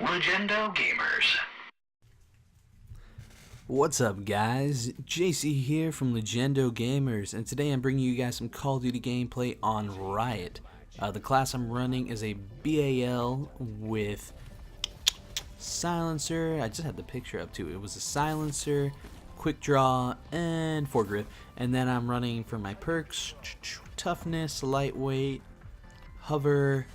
Legendo Gamers. What's up, guys? JC here from Legendo Gamers, and today I'm bringing you guys some Call of Duty gameplay on Riot. The class I'm running is a BAL with silencer. I just had the picture up too. It was a silencer, quick draw, and foregrip. And then I'm running for my perks: toughness, lightweight, hover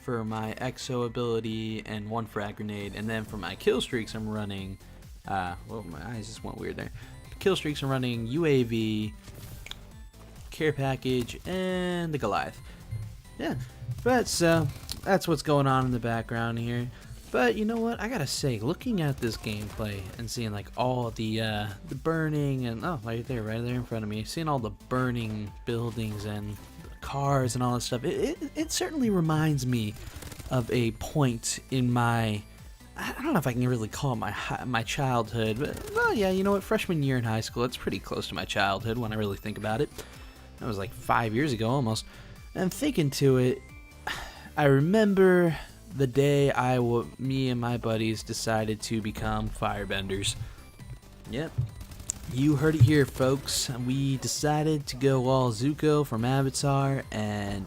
for my exo ability, and one frag grenade. And then for my kill streaks, I'm running. Well, my eyes just went weird there. Kill streaks, I'm running UAV, care package, and the Goliath. Yeah, but so that's what's going on in the background here. But you know what? I gotta say, looking at this gameplay and seeing like all the burning and right there in front of me, seeing all the burning buildings and cars and all that stuff, it certainly reminds me of a point in my, I don't know if I can really call it my childhood, but well, yeah, you know what? Freshman year in high school, it's pretty close to my childhood when I really think about it. That was like 5 years ago almost. And thinking to it, I remember the day me and my buddies decided to become Firebenders. Yep, you heard it here, folks. We decided to go all Zuko from Avatar, and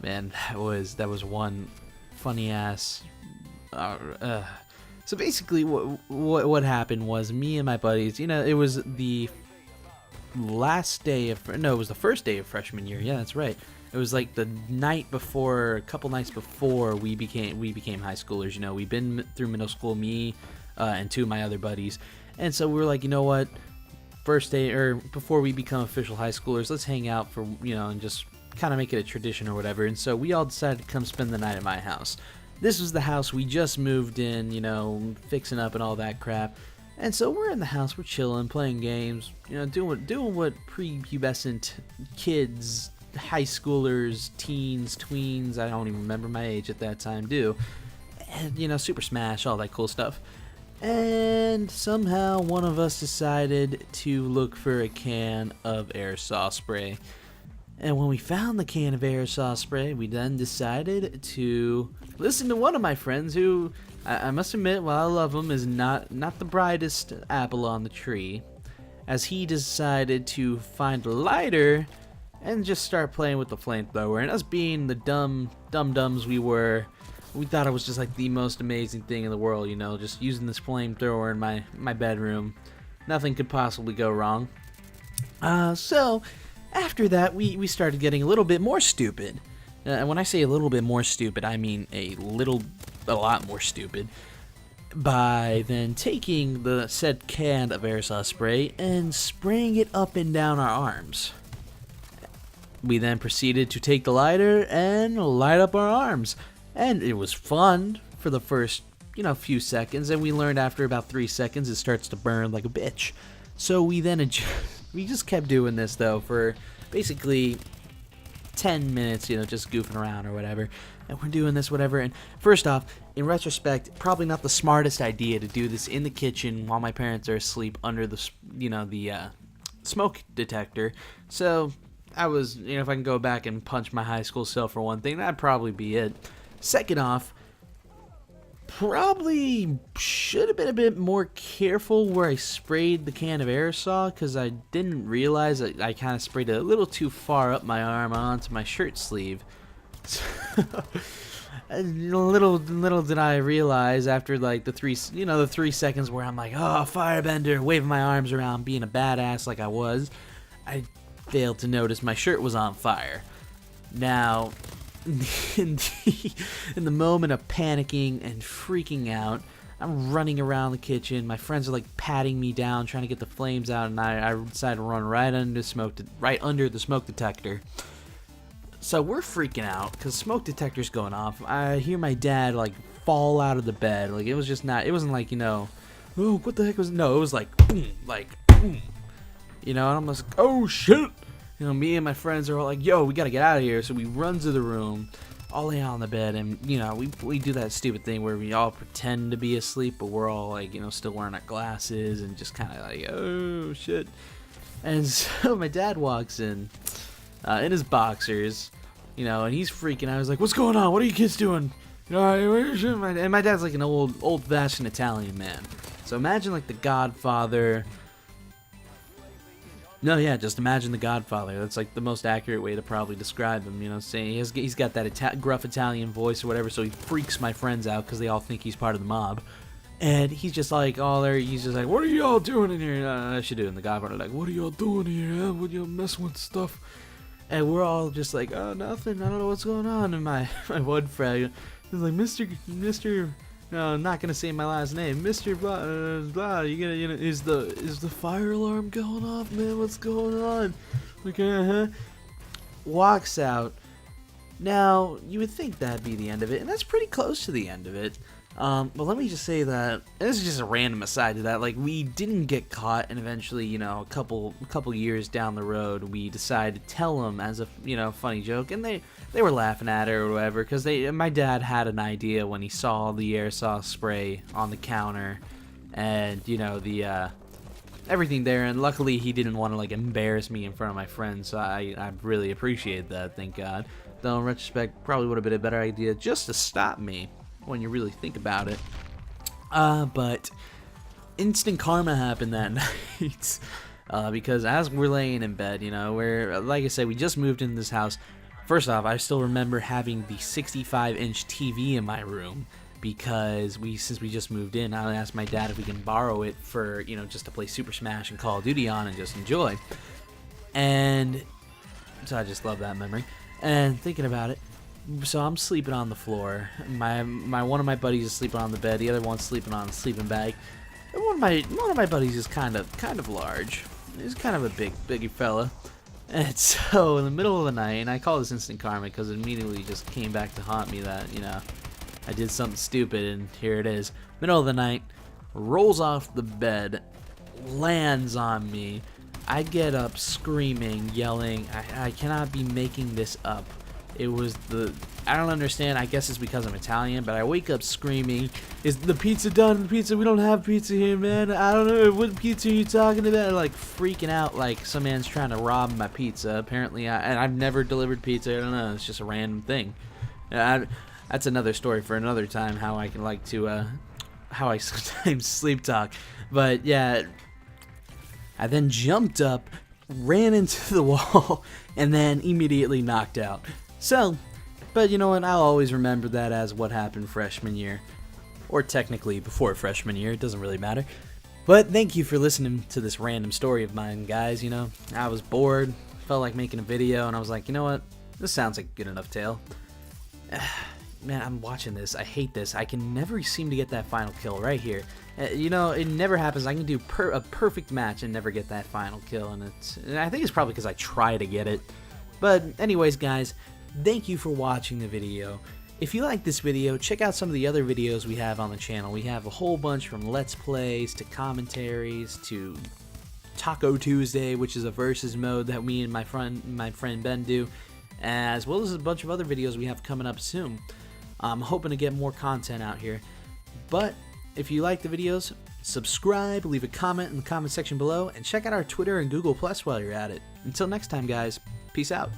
man, that was one funny ass. So basically, what happened was me and my buddies. You know, it was the last day of it was the first day of freshman year. Yeah, that's right. It was like the night before, a couple nights before we became high schoolers. You know, we've been through middle school, me and two of my other buddies, and so we were like, you know what, first day or before we become official high schoolers, let's hang out for and just kind of make it a tradition or whatever. And so we all decided to come spend the night at my house. This was the house we just moved in, fixing up and all that crap. And so we're in the house, we're chilling, playing games, doing what prepubescent kids, high schoolers, teens, tweens, I don't even remember my age at that time, do. And, Super Smash, all that cool stuff. And somehow one of us decided to look for a can of aerosol spray. And when we found the can of aerosol spray, we then decided to listen to one of my friends who, I must admit, while I love him, is not the brightest apple on the tree, as he decided to find a lighter and just start playing with the flamethrower. And us being the dum-dums we were, we thought it was just like the most amazing thing in the world, just using this flamethrower in my bedroom. Nothing could possibly go wrong. So after that, we started getting a little bit more stupid. And when I say a little bit more stupid, I mean a lot more stupid. By then taking the said can of aerosol spray and spraying it up and down our arms. We then proceeded to take the lighter and light up our arms. And it was fun for the first, few seconds. And we learned after about 3 seconds it starts to burn like a bitch. So we then we just kept doing this though for basically 10 minutes, just goofing around or whatever. And we're doing this, whatever. And first off, in retrospect, probably not the smartest idea to do this in the kitchen while my parents are asleep under the, the smoke detector. So I was, if I can go back and punch my high school self for one thing, that'd probably be it. Second off, probably should have been a bit more careful where I sprayed the can of aerosol, because I didn't realize that I kind of sprayed it a little too far up my arm onto my shirt sleeve. little did I realize after like the 3 seconds where I'm like, oh, Firebender, waving my arms around, being a badass like I was, I failed to notice my shirt was on fire. Now, in the moment of panicking and freaking out, I'm running around the kitchen. My friends are like patting me down, trying to get the flames out, and I decided to run right under the smoke detector. So we're freaking out because smoke detector's going off. I hear my dad like fall out of the bed. Like it wasn't like, oh, what the heck was it? No, it was like boom, boom. And I'm just like, oh shit. Me and my friends are all like, yo, we gotta get out of here. So we run to the room, all lay on the bed, and we do that stupid thing where we all pretend to be asleep, but we're all like, still wearing our glasses and just kind of like, oh shit. And so my dad walks in, in his boxers, you know, and he's freaking out. He's like, "What's going on? What are you kids doing?" You know, and my dad's like an old-fashioned Italian man. So imagine like the Godfather. No, yeah, just imagine the Godfather. That's like the most accurate way to probably describe him. You know, saying he's got that gruff Italian voice or whatever, so he freaks my friends out because they all think he's part of the mob. And he's just like, he's just like, "What are y'all doing in here?" I should do it in the Godfather, like, "What are y'all doing here? Huh? What y'all messing with stuff?" And we're all just like, "Oh, nothing. I don't know what's going on." And my one friend is like, Mr. No, I'm not gonna say my last name, Mr. Blah, blah. You know, is the fire alarm going off, man? What's going on? Like, walks out. Now you would think that'd be the end of it, and that's pretty close to the end of it. But let me just say that, and this is just a random aside to that, like, we didn't get caught, and eventually, you know, a couple years down the road, we decided to tell them as a, you know, funny joke, and they were laughing at it or whatever, because my dad had an idea when he saw the airsoft spray on the counter, and, you know, the, everything there, and luckily he didn't want to, like, embarrass me in front of my friends, so I really appreciate that, thank God. Though, in retrospect, probably would have been a better idea just to stop me, when you really think about it. But instant karma happened that night. Because as we're laying in bed, you know, like I said, we just moved into this house. First off, I still remember having the 65-inch TV in my room, because since we just moved in, I asked my dad if we can borrow it for, you know, just to play Super Smash and Call of Duty on and just enjoy. And so I just love that memory. And thinking about it, so I'm sleeping on the floor. One of my buddies is sleeping on the bed. The other one's sleeping on a sleeping bag. And one of my buddies is kind of large. He's kind of a big fella. And so in the middle of the night, and I call this instant karma because it immediately just came back to haunt me that, you know, I did something stupid, and here it is. Middle of the night, rolls off the bed, lands on me. I get up screaming, yelling. I cannot be making this up. It was I don't understand, I guess it's because I'm Italian, but I wake up screaming, "Is the pizza done? The pizza, we don't have pizza here, man. I don't know, what pizza are you talking about?" Like, freaking out like some man's trying to rob my pizza. Apparently, and I've never delivered pizza, I don't know, it's just a random thing. That's another story for another time, how I sometimes sleep talk. But yeah, I then jumped up, ran into the wall, and then immediately knocked out. So, but you know what, I'll always remember that as what happened freshman year. Or technically before freshman year, it doesn't really matter. But thank you for listening to this random story of mine, guys. You know, I was bored, felt like making a video, and I was like, you know what, this sounds like a good enough tale. Man, I'm watching this, I hate this, I can never seem to get that final kill right here. You know, it never happens. I can do a perfect match and never get that final kill, and I think it's probably because I try to get it. But anyways, guys, thank you for watching the video. If you like this video, check out some of the other videos we have on the channel. We have a whole bunch, from Let's Plays to commentaries to Taco Tuesday, which is a versus mode that me and my friend Ben do, as well as a bunch of other videos we have coming up soon. I'm hoping to get more content out here. But if you like the videos, subscribe, leave a comment in the comment section below, and check out our Twitter and Google Plus while you're at it. Until next time, guys, peace out.